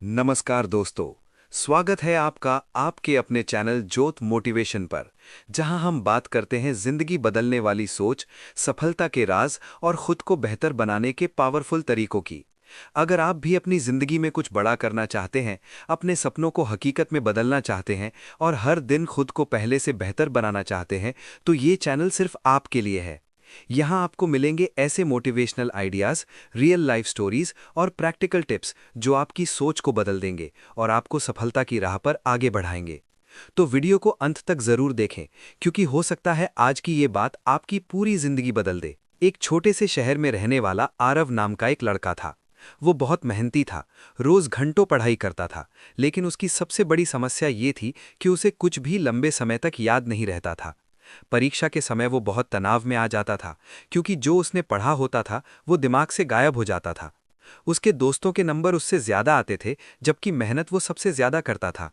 नमस्कार दोस्तों। स्वागत है आपका आपके अपने चैनल ज्योत मोटिवेशन पर, जहां हम बात करते हैं जिंदगी बदलने वाली सोच, सफलता के राज और खुद को बेहतर बनाने के पावरफुल तरीकों की। अगर आप भी अपनी जिंदगी में कुछ बड़ा करना चाहते हैं, अपने सपनों को हकीकत में बदलना चाहते हैं और हर दिन खुद को पहले से बेहतर बनाना चाहते हैं, तो ये चैनल सिर्फ आपके लिए है। यहाँ आपको मिलेंगे ऐसे motivational ideas, real life stories और प्रैक्टिकल टिप्स जो आपकी सोच को बदल देंगे और आपको सफलता की राह पर आगे बढ़ाएंगे। तो वीडियो को अंत तक जरूर देखें, क्योंकि हो सकता है आज की ये बात आपकी पूरी जिंदगी बदल दे। एक छोटे से शहर में रहने वाला आरव नाम का एक लड़का था। वो बहुत मेहनती था, रोज घंटों पढ़ाई करता था, लेकिन उसकी सबसे बड़ी समस्या ये थी कि उसे कुछ भी लंबे समय तक याद नहीं रहता था। परीक्षा के समय वो बहुत तनाव में आ जाता था, क्योंकि जो उसने पढ़ा होता था वो दिमाग से गायब हो जाता था। उसके दोस्तों के नंबर उससे ज्यादा आते थे, जबकि मेहनत वो सबसे ज्यादा करता था।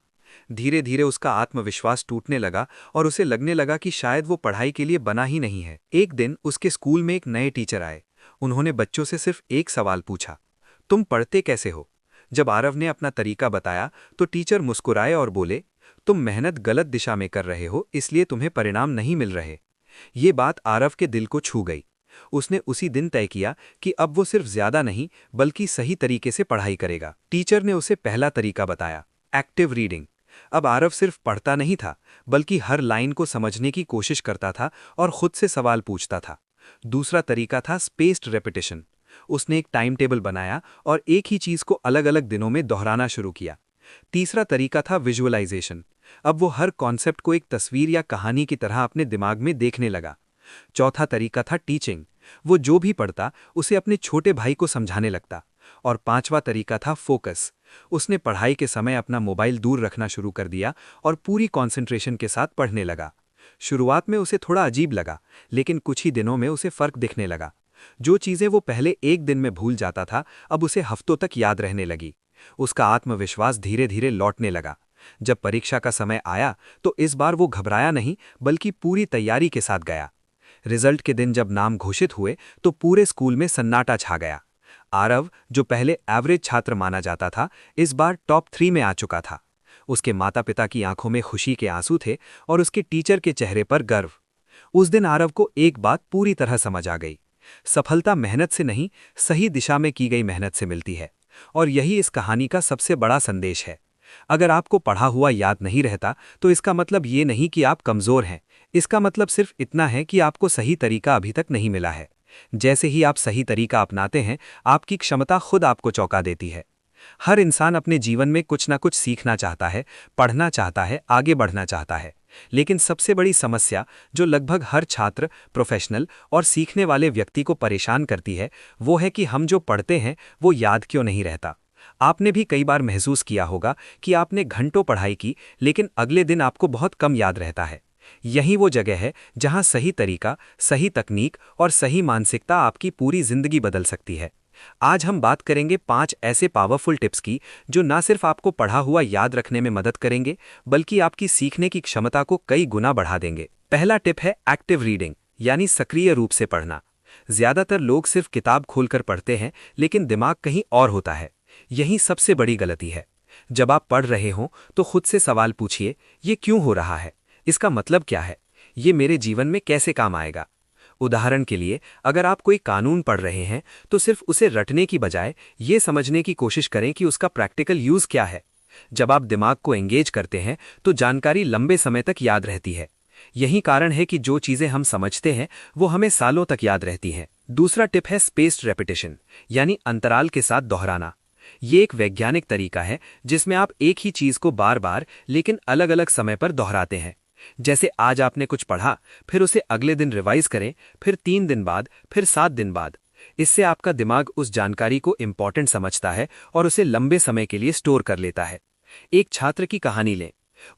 धीरे धीरे उसका आत्मविश्वास टूटने लगा और उसे लगने लगा कि शायद वो पढ़ाई के लिए बना ही नहीं है। एक दिन उसके स्कूल में एक नए टीचर आए। उन्होंने बच्चों से सिर्फ एक सवाल पूछा, तुम पढ़ते कैसे हो? जब आरव ने अपना तरीका बताया तो टीचर मुस्कुराए और बोले, तुम मेहनत गलत दिशा में कर रहे हो, इसलिए तुम्हें परिणाम नहीं मिल रहे। ये बात आरव के दिल को छू गई। उसने उसी दिन तय किया कि अब वो सिर्फ ज्यादा नहीं बल्कि सही तरीके से पढ़ाई करेगा। टीचर ने उसे पहला तरीका बताया, एक्टिव रीडिंग। अब आरव सिर्फ पढ़ता नहीं था, बल्कि हर लाइन को समझने की कोशिश करता था और खुद से सवाल पूछता था। दूसरा तरीका था स्पेस्ड रेपिटेशन। उसने एक टाइम टेबल बनाया और एक ही चीज को अलग अलग दिनों में दोहराना शुरू किया। तीसरा तरीका था विजुअलाइजेशन। अब वो हर कॉन्सेप्ट को एक तस्वीर या कहानी की तरह अपने दिमाग में देखने लगा। चौथा तरीका था टीचिंग। वो जो भी पढ़ता उसे अपने छोटे भाई को समझाने लगता। और पांचवा तरीका था फोकस। उसने पढ़ाई के समय अपना मोबाइल दूर रखना शुरू कर दिया और पूरी कंसंट्रेशन के साथ पढ़ने लगा। शुरुआत में उसे थोड़ा अजीब लगा, लेकिन कुछ ही दिनों में उसे फर्क दिखने लगा। जो चीजें वो पहले एक दिन में भूल जाता था, अब उसे हफ्तों तक याद रहने लगी। उसका आत्मविश्वास धीरे धीरे लौटने लगा। जब परीक्षा का समय आया तो इस बार वो घबराया नहीं, बल्कि पूरी तैयारी के साथ गया। रिजल्ट के दिन जब नाम घोषित हुए तो पूरे स्कूल में सन्नाटा छा गया। आरव, जो पहले एवरेज छात्र माना जाता था, इस बार टॉप 3 में आ चुका था। उसके माता पिता की आंखों में खुशी के आंसू थे और उसके टीचर के चेहरे पर गर्व। उस दिन आरव को एक बात पूरी तरह समझ आ गई, सफलता मेहनत से नहीं, सही दिशा में की गई मेहनत से मिलती है। और यही इस कहानी का सबसे बड़ा संदेश है। अगर आपको पढ़ा हुआ याद नहीं रहता तो इसका मतलब ये नहीं कि आप कमजोर हैं। इसका मतलब सिर्फ इतना है कि आपको सही तरीका अभी तक नहीं मिला है। जैसे ही आप सही तरीका अपनाते हैं, आपकी क्षमता खुद आपको चौंका देती है। हर इंसान अपने जीवन में कुछ ना कुछ सीखना चाहता है, पढ़ना चाहता है, आगे बढ़ना चाहता है। लेकिन सबसे बड़ी समस्या जो लगभग हर छात्र, प्रोफेशनल और सीखने वाले व्यक्ति को परेशान करती है, वो है कि हम जो पढ़ते हैं वो याद क्यों नहीं रहता। आपने भी कई बार महसूस किया होगा कि आपने घंटों पढ़ाई की, लेकिन अगले दिन आपको बहुत कम याद रहता है। यही वो जगह है जहां सही तरीका, सही तकनीक और सही मानसिकता आपकी पूरी जिंदगी बदल सकती है। आज हम बात करेंगे 5 ऐसे पावरफुल टिप्स की, जो ना सिर्फ आपको पढ़ा हुआ याद रखने में मदद करेंगे, बल्कि आपकी सीखने की क्षमता को कई गुना बढ़ा देंगे। पहला टिप है एक्टिव रीडिंग, यानी सक्रिय रूप से पढ़ना। ज्यादातर लोग सिर्फ किताब खोलकर पढ़ते हैं, लेकिन दिमाग कहीं और होता है। यही सबसे बड़ी गलती है। जब आप पढ़ रहे हों तो खुद से सवाल पूछिए, ये क्यों हो रहा है? इसका मतलब क्या है? ये मेरे जीवन में कैसे काम आएगा? उदाहरण के लिए, अगर आप कोई कानून पढ़ रहे हैं तो सिर्फ उसे रटने की बजाय ये समझने की कोशिश करें कि उसका प्रैक्टिकल यूज क्या है। जब आप दिमाग को एंगेज करते हैं तो जानकारी लंबे समय तक याद रहती है। यही कारण है कि जो चीजें हम समझते हैं वो हमें सालों तक याद रहती हैं। दूसरा टिप है स्पेस्ड रेपिटेशन, यानी अंतराल के साथ दोहराना। ये एक वैज्ञानिक तरीका है जिसमें आप एक ही चीज को बार बार लेकिन अलग अलग समय पर दोहराते हैं। जैसे आज आपने कुछ पढ़ा, फिर उसे अगले दिन रिवाइज करें, फिर 3 दिन बाद, फिर 7 दिन बाद। इससे आपका दिमाग उस जानकारी को इम्पॉर्टेंट समझता है और उसे लंबे समय के लिए स्टोर कर लेता है। एक छात्र की कहानी लें।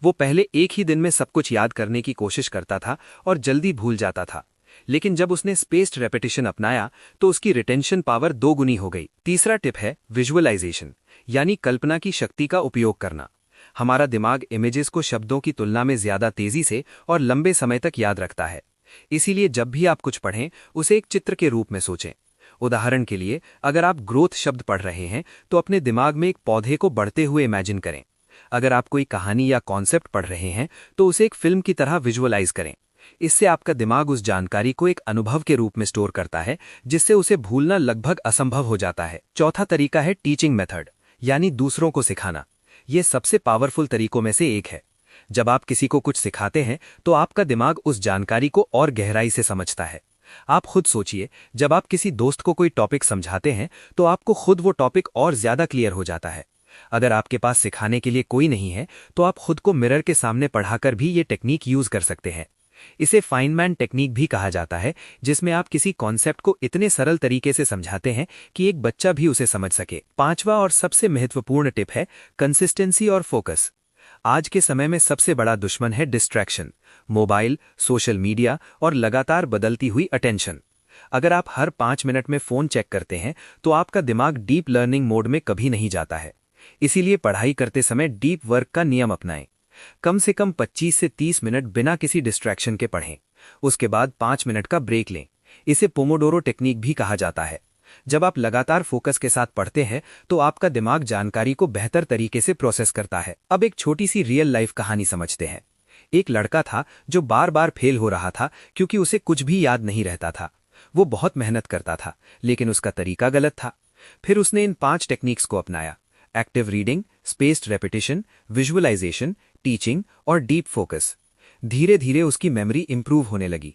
वो पहले एक ही दिन में सब कुछ याद करने की कोशिश करता था और जल्दी भूल जाता था। लेकिन जब उसने स्पेस्ड रेपिटेशन अपनाया तो उसकी रिटेंशन पावर 2 गुनी हो गई। तीसरा टिप है विजुअलाइजेशन, यानी कल्पना की शक्ति का उपयोग करना। हमारा दिमाग इमेजेस को शब्दों की तुलना में ज्यादा तेजी से और लंबे समय तक याद रखता है। इसीलिए जब भी आप कुछ पढ़ें, उसे एक चित्र के रूप में सोचें। उदाहरण के लिए, अगर आप ग्रोथ शब्द पढ़ रहे हैं तो अपने दिमाग में एक पौधे को बढ़ते हुए इमेजिन करें। अगर आप कोई कहानी या कॉन्सेप्ट पढ़ रहे हैं तो उसे एक फिल्म की तरह विजुअलाइज करें। इससे आपका दिमाग उस जानकारी को एक अनुभव के रूप में स्टोर करता है, जिससे उसे भूलना लगभग असंभव हो जाता है। चौथा तरीका है टीचिंग मेथड, यानी दूसरों को सिखाना। यह सबसे पावरफुल तरीकों में से एक है। जब आप किसी को कुछ सिखाते हैं तो आपका दिमाग उस जानकारी को और गहराई से समझता है। आप खुद सोचिए, जब आप किसी दोस्त को कोई टॉपिक समझाते हैं तो आपको खुद वो टॉपिक और ज्यादा क्लियर हो जाता है। अगर आपके पास सिखाने के लिए कोई नहीं है तो आप खुद को मिरर के सामने पढ़ाकर भी ये टेक्निक यूज कर सकते हैं। इसे फाइनमैन टेक्निक भी कहा जाता है, जिसमें आप किसी कॉन्सेप्ट को इतने सरल तरीके से समझाते हैं कि एक बच्चा भी उसे समझ सके। पांचवा और सबसे महत्वपूर्ण टिप है कंसिस्टेंसी और फोकस। आज के समय में सबसे बड़ा दुश्मन है डिस्ट्रैक्शन, मोबाइल, सोशल मीडिया और लगातार बदलती हुई अटेंशन। अगर आप हर 5 मिनट में फोन चेक करते हैं तो आपका दिमाग डीप लर्निंग मोड में कभी नहीं जाता है। इसीलिए पढ़ाई करते समय डीप वर्क का नियम अपनाएं। कम से कम 25 से 30 मिनट बिना किसी डिस्ट्रैक्शन के पढ़ें। उसके बाद 5 मिनट का ब्रेक लें। इसे पोमोडोरो टेक्निक भी कहा जाता है। जब आप लगातार फोकस के साथ पढ़ते हैं तो आपका दिमाग जानकारी को बेहतर तरीके से प्रोसेस करता है। अब एक छोटी सी रियल लाइफ कहानी समझते हैं। एक लड़का था जो बार बार फेल हो रहा था क्योंकि उसे कुछ भी याद नहीं रहता था। वो बहुत मेहनत करता था, लेकिन उसका तरीका गलत था। फिर उसने इन 5 टेक्निक्स को अपनाया: active reading, spaced repetition, visualisation, teaching और डीप फोकस। धीरे धीरे उसकी मेमोरी इंप्रूव होने लगी।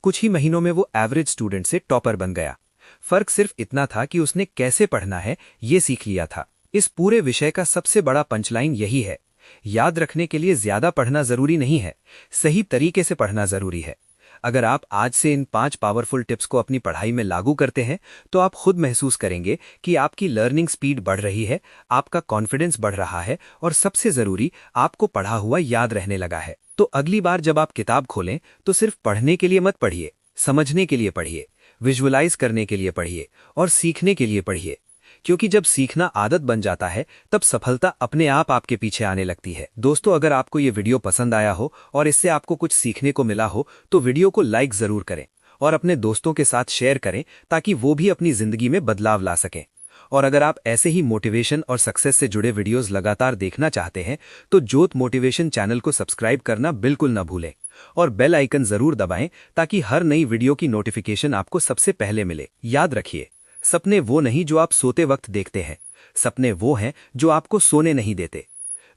कुछ ही महीनों में वो एवरेज स्टूडेंट से टॉपर बन गया। फर्क सिर्फ इतना था कि उसने कैसे पढ़ना है ये सीख लिया था। इस पूरे विषय का सबसे बड़ा पंचलाइन यही है: याद रखने के लिए ज्यादा पढ़ना जरूरी नहीं है, सही तरीके से पढ़ना जरूरी है। अगर आप आज से इन 5 पावरफुल टिप्स को अपनी पढ़ाई में लागू करते हैं तो आप खुद महसूस करेंगे कि आपकी लर्निंग स्पीड बढ़ रही है, आपका कॉन्फिडेंस बढ़ रहा है और सबसे जरूरी, आपको पढ़ा हुआ याद रहने लगा है। तो अगली बार जब आप किताब खोलें तो सिर्फ पढ़ने के लिए मत पढ़िए, समझने के लिए पढ़िए, विजुअलाइज करने के लिए पढ़िए और सीखने के लिए पढ़िए। क्योंकि जब सीखना आदत बन जाता है तब सफलता अपने आप आपके पीछे आने लगती है। दोस्तों, अगर आपको ये वीडियो पसंद आया हो और इससे आपको कुछ सीखने को मिला हो तो वीडियो को लाइक जरूर करें और अपने दोस्तों के साथ शेयर करें ताकि वो भी अपनी जिंदगी में बदलाव ला सकें। और अगर आप ऐसे ही मोटिवेशन और सक्सेस से जुड़े वीडियोस लगातार देखना चाहते हैं तो जोत मोटिवेशन चैनल को सब्सक्राइब करना बिल्कुल न भूलें और बेल आइकन जरूर दबाएं ताकि हर नई वीडियो की नोटिफिकेशन आपको सबसे पहले मिले। याद रखिए, सपने वो नहीं जो आप सोते वक्त देखते हैं, सपने वो हैं जो आपको सोने नहीं देते।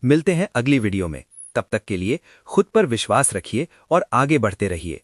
मिलते हैं अगली वीडियो में। तब तक के लिए खुद पर विश्वास रखिए और आगे बढ़ते रहिए।